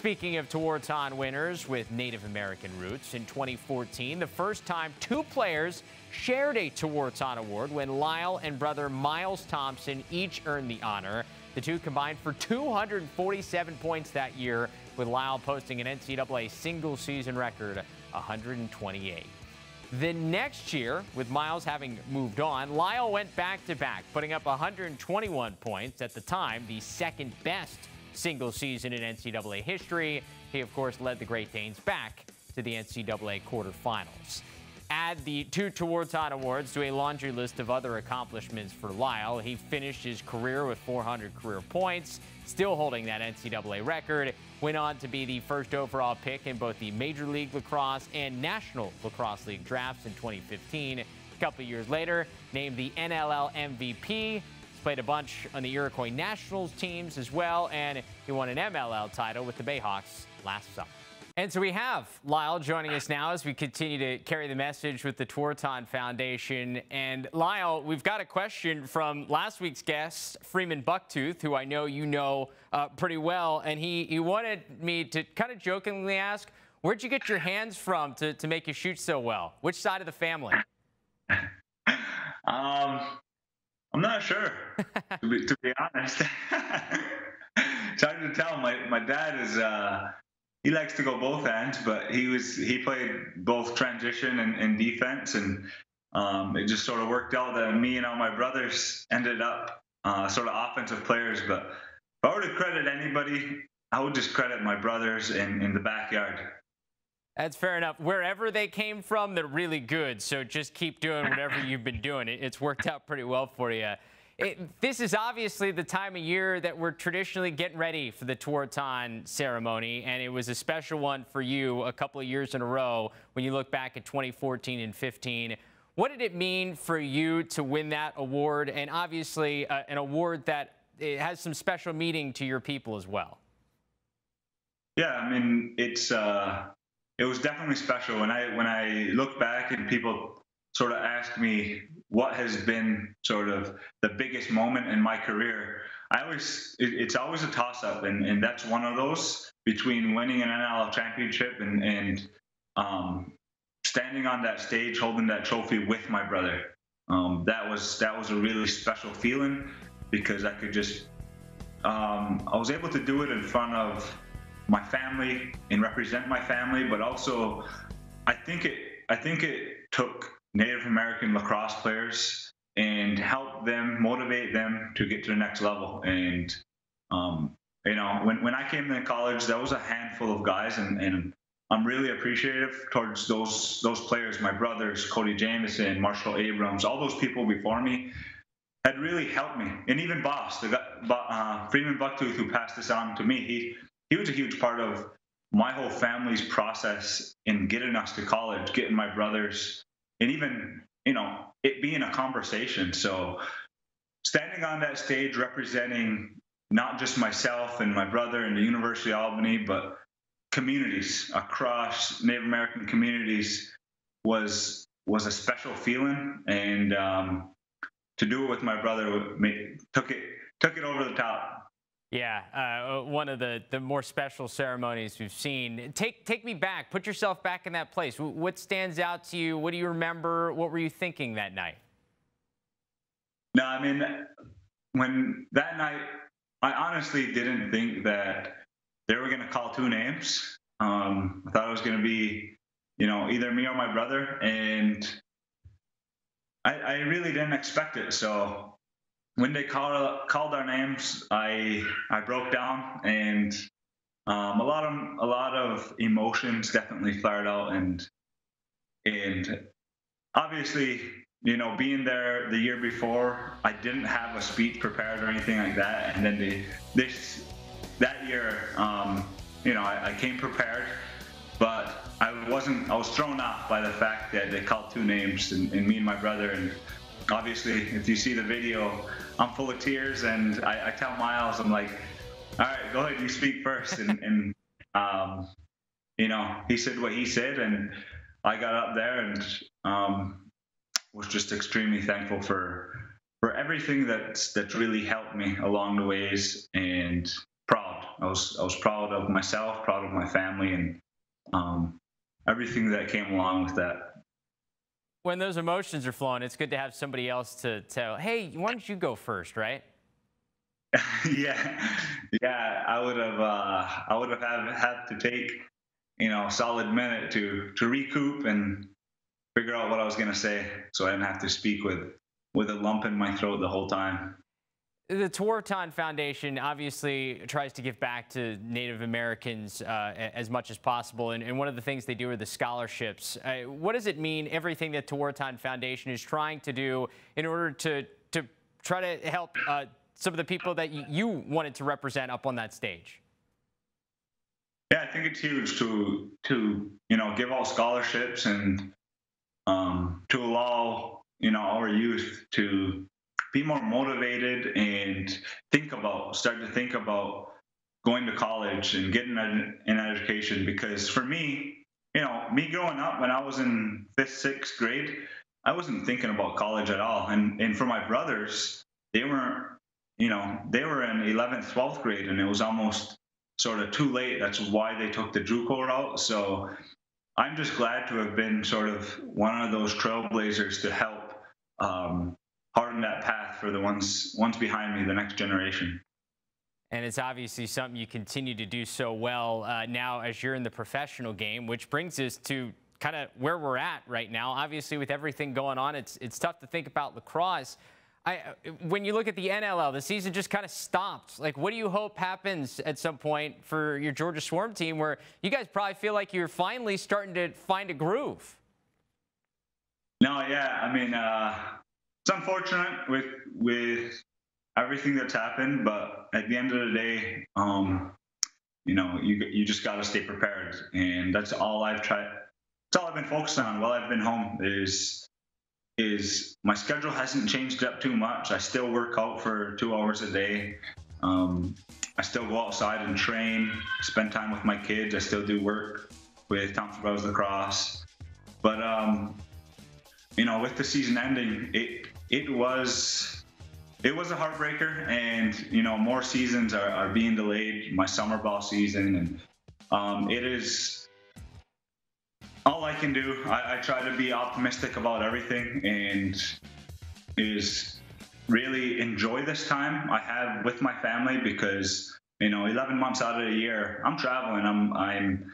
Speaking of Tewaaraton winners with Native American roots, in 2014, the first time two players shared a Tewaaraton Award when Lyle and brother Lyle Thompson each earned the honor. The two combined for 247 points that year, with Lyle posting an NCAA single-season record 128. The next year, with Miles having moved on, Lyle went back-to-back, putting up 121 points, at the time the second best single season in NCAA history. He, of course, led the Great Danes back to the NCAA quarterfinals. Add the two Tewaaraton Awards to a laundry list of other accomplishments for Lyle. He finished his career with 400 career points, still holding that NCAA record. Went on to be the first overall pick in both the Major League Lacrosse and National Lacrosse League drafts in 2015. A couple years later, named the NLL MVP. Played a bunch on the Iroquois Nationals teams as well, and he won an MLL title with the Bayhawks last summer. And so we have Lyle joining us now as we continue to carry the message with the Tewaaraton Foundation. And Lyle, we've got a question from last week's guest, Freeman Bucktooth, who I know you know pretty well, and he wanted me to kind of jokingly ask, where'd you get your hands from to make you shoot so well? Which side of the family? I'm not sure, to be honest. It's hard to tell. My dad is he likes to go both ends, but he played both transition and defense, and it just sort of worked out that me and all my brothers ended up sort of offensive players. But if I were to credit anybody, I would just credit my brothers in the backyard. That's fair enough. Wherever they came from, they're really good. So just keep doing whatever you've been doing. It's worked out pretty well for you. This is obviously the time of year that we're traditionally getting ready for the Tewaaraton ceremony, and it was a special one for you a couple of years in a row when you look back at 2014 and 15. What did it mean for you to win that award, and obviously an award that it has some special meaning to your people as well? Yeah, I mean, it was definitely special. When I look back and people sort of ask me what has been sort of the biggest moment in my career, it's always a toss-up, and that's one of those, between winning an NLL championship and standing on that stage holding that trophy with my brother. That was a really special feeling, because I could just I was able to do it in front of my family and represent my family, but also I think it took Native American lacrosse players and helped them, motivate them to get to the next level. And you know, when I came to college, there was a handful of guys, and I'm really appreciative towards those players. My brothers, Cody Jamieson, Marshall Abrams, all those people before me had really helped me. And even Boss, Freeman Bucktooth, who passed this on to me, he was a huge part of my whole family's process in getting us to college, getting my brothers, and even, you know, it being a conversation. So standing on that stage representing not just myself and my brother and the University of Albany, but communities across Native American communities was a special feeling. And to do it with my brother took it over the top. Yeah, one of the more special ceremonies we've seen. Take me back. Put yourself back in that place. What stands out to you? What do you remember? What were you thinking that night? No, I mean, when that night, I honestly didn't think that they were going to call two names. I thought it was going to be, you know, either me or my brother, and I really didn't expect it. So when they called our names, I broke down, and a lot of emotions definitely flared out, and obviously, you know, being there the year before, I didn't have a speech prepared or anything like that, and then that year, you know, I came prepared, but I was thrown off by the fact that they called two names, and me and my brother. And obviously, if you see the video, I'm full of tears, and I tell Miles, I'm like, all right, go ahead, you speak first. And you know, he said what he said, and I got up there and was just extremely thankful for everything that's really helped me along the ways, and proud I was proud of myself, proud of my family, and everything that came along with that. When those emotions are flowing, it's good to have somebody else to tell, hey, why don't you go first, right? Yeah, yeah. I would have had to take a solid minute to recoup and figure out what I was going to say, so I didn't have to speak with a lump in my throat the whole time. The Tewaaraton Foundation obviously tries to give back to Native Americans as much as possible, and one of the things they do are the scholarships. What does it mean, everything that Tewaaraton Foundation is trying to do in order to try to help some of the people that you wanted to represent up on that stage? Yeah, I think it's huge to give out scholarships and to allow our youth to be more motivated and start to think about going to college and getting an education. Because for me, me growing up when I was in 5th, 6th grade, I wasn't thinking about college at all. And for my brothers, they weren't, they were in 11th, 12th grade, and it was almost sort of too late. That's why they took the JUCO route. So I'm just glad to have been sort of one of those trailblazers to help harden that path for the ones behind me, the next generation. And it's obviously something you continue to do so well now as you're in the professional game, which brings us to kind of where we're at right now. Obviously, with everything going on, it's tough to think about lacrosse. When you look at the NLL, the season just kind of stopped. Like, what do you hope happens at some point for your Georgia Swarm team, where you guys probably feel like you're finally starting to find a groove? No, yeah, I mean, it's unfortunate with everything that's happened, but at the end of the day, you just got to stay prepared, and that's all I've tried. That's all I've been focused on while I've been home. Is my schedule hasn't changed up too much. I still work out for 2 hours a day. I still go outside and train, spend time with my kids. I still do work with Thompson Brothers Lacrosse, but with the season ending, it was a heartbreaker, and more seasons are being delayed. My summer ball season, and it is all I can do. I try to be optimistic about everything, and is really enjoy this time I have with my family, because 11 months out of the year I'm traveling. I'm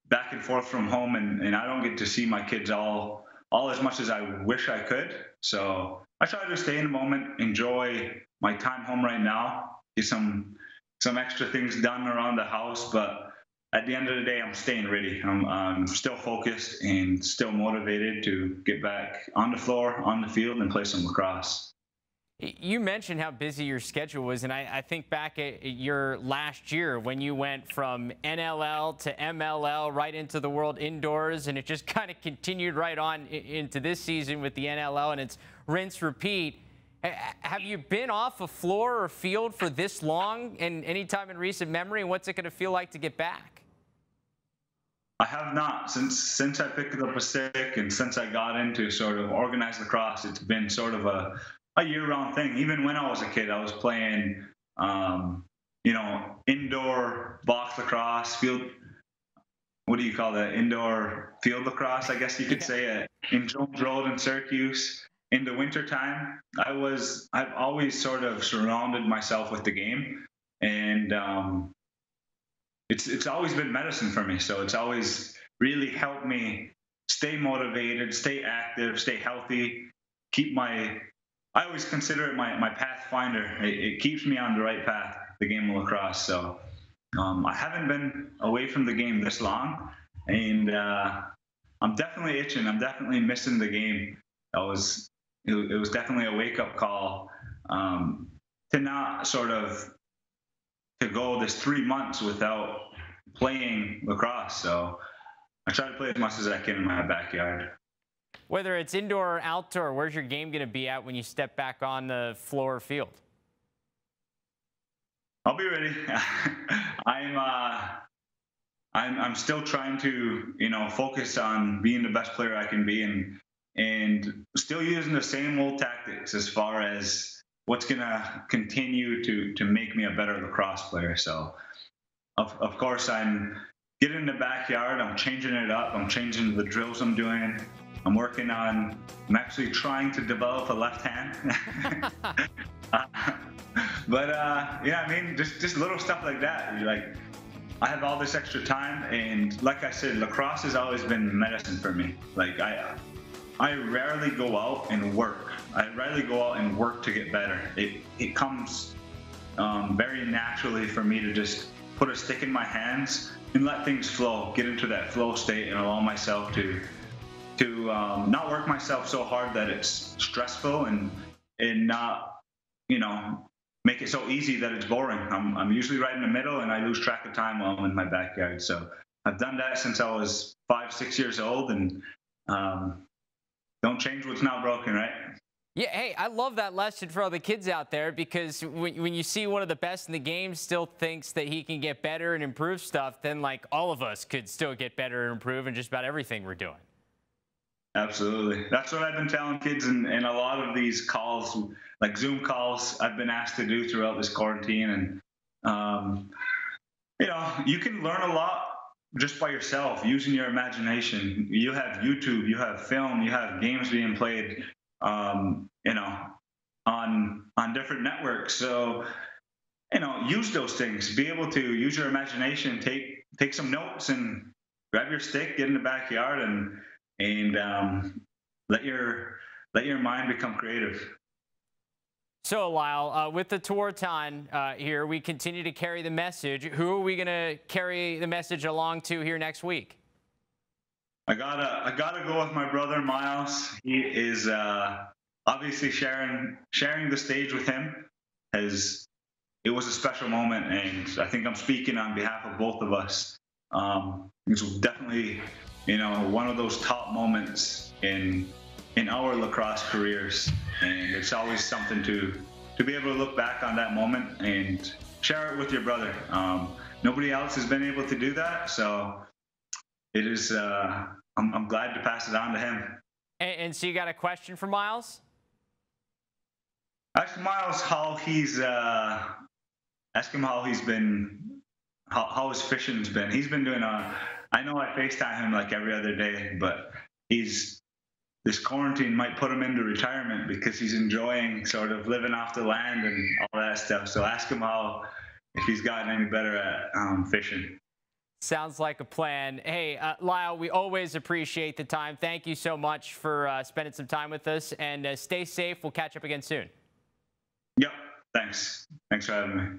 back and forth from home, and I don't get to see my kids all as much as I wish I could. So I try to stay in the moment, enjoy my time home right now, get some extra things done around the house. But at the end of the day, I'm staying ready. I'm still focused and still motivated to get back on the floor, on the field, and play some lacrosse. You mentioned how busy your schedule was, and I think back at your last year when you went from NLL to MLL right into the World Indoors, and it just kind of continued right on into this season with the NLL, and it's rinse, repeat. Have you been off a floor or field for this long and any time in recent memory, and what's it going to feel like to get back? I have not. Since I picked up a stick and since I got into sort of organized lacrosse, it's been sort of a year-round thing. Even when I was a kid, I was playing, indoor box lacrosse, field. What do you call that? Indoor field lacrosse, I guess you could say it, in Jones Road in Syracuse. In the wintertime, I've always sort of surrounded myself with the game, and it's always been medicine for me. So it's always really helped me stay motivated, stay active, stay healthy, I always consider it my pathfinder. It keeps me on the right path, the game of lacrosse. So I haven't been away from the game this long, and I'm definitely itching. I'm definitely missing the game. It was definitely a wake-up call to not sort of to go this 3 months without playing lacrosse. So I try to play as much as I can in my backyard. Whether it's indoor or outdoor, where's your game going to be at when you step back on the floor or field? I'll be ready. I'm still trying to focus on being the best player I can be, and still using the same old tactics as far as what's going to continue to make me a better lacrosse player. So of course, I'm getting in the backyard. I'm changing it up. I'm changing the drills I'm doing. I'm actually trying to develop a left hand. Yeah, I mean, just little stuff like that. Like, I have all this extra time, and like I said, lacrosse has always been medicine for me. Like, I rarely go out and work. I rarely go out and work to get better. It comes very naturally for me to just put a stick in my hands and let things flow, get into that flow state, and allow myself to not work myself so hard that it's stressful, and not, make it so easy that it's boring. I'm usually right in the middle, and I lose track of time while I'm in my backyard. So I've done that since I was 5, 6 years old, and don't change what's not broken, right? Yeah, hey, I love that lesson for all the kids out there, because when you see one of the best in the game still thinks that he can get better and improve stuff, then like all of us could still get better and improve in just about everything we're doing. Absolutely. That's what I've been telling kids in a lot of these calls, like Zoom calls I've been asked to do throughout this quarantine. And, you can learn a lot just by yourself, using your imagination. You have YouTube, you have film, you have games being played, on different networks. So, use those things. Be able to use your imagination, take some notes, and grab your stick, get in the backyard, and let your mind become creative. So, Lyle, with the Tewaaraton here, we continue to carry the message. Who are we going to carry the message along to here next week? I gotta go with my brother Miles. He is obviously sharing the stage with him. It was a special moment, and I think I'm speaking on behalf of both of us. It was definitely, one of those top moments in our lacrosse careers, and it's always something to be able to look back on that moment and share it with your brother. Nobody else has been able to do that, so it is. I'm glad to pass it on to him. And so you got a question for Miles? Ask Miles how he's. Ask him how he's been. How his fishing's been. He's been doing. I know I FaceTime him like every other day, but this quarantine might put him into retirement because he's enjoying sort of living off the land and all that stuff. So ask him if he's gotten any better at fishing. Sounds like a plan. Hey, Lyle, we always appreciate the time. Thank you so much for spending some time with us, and stay safe. We'll catch up again soon. Yep. Thanks. Thanks for having me.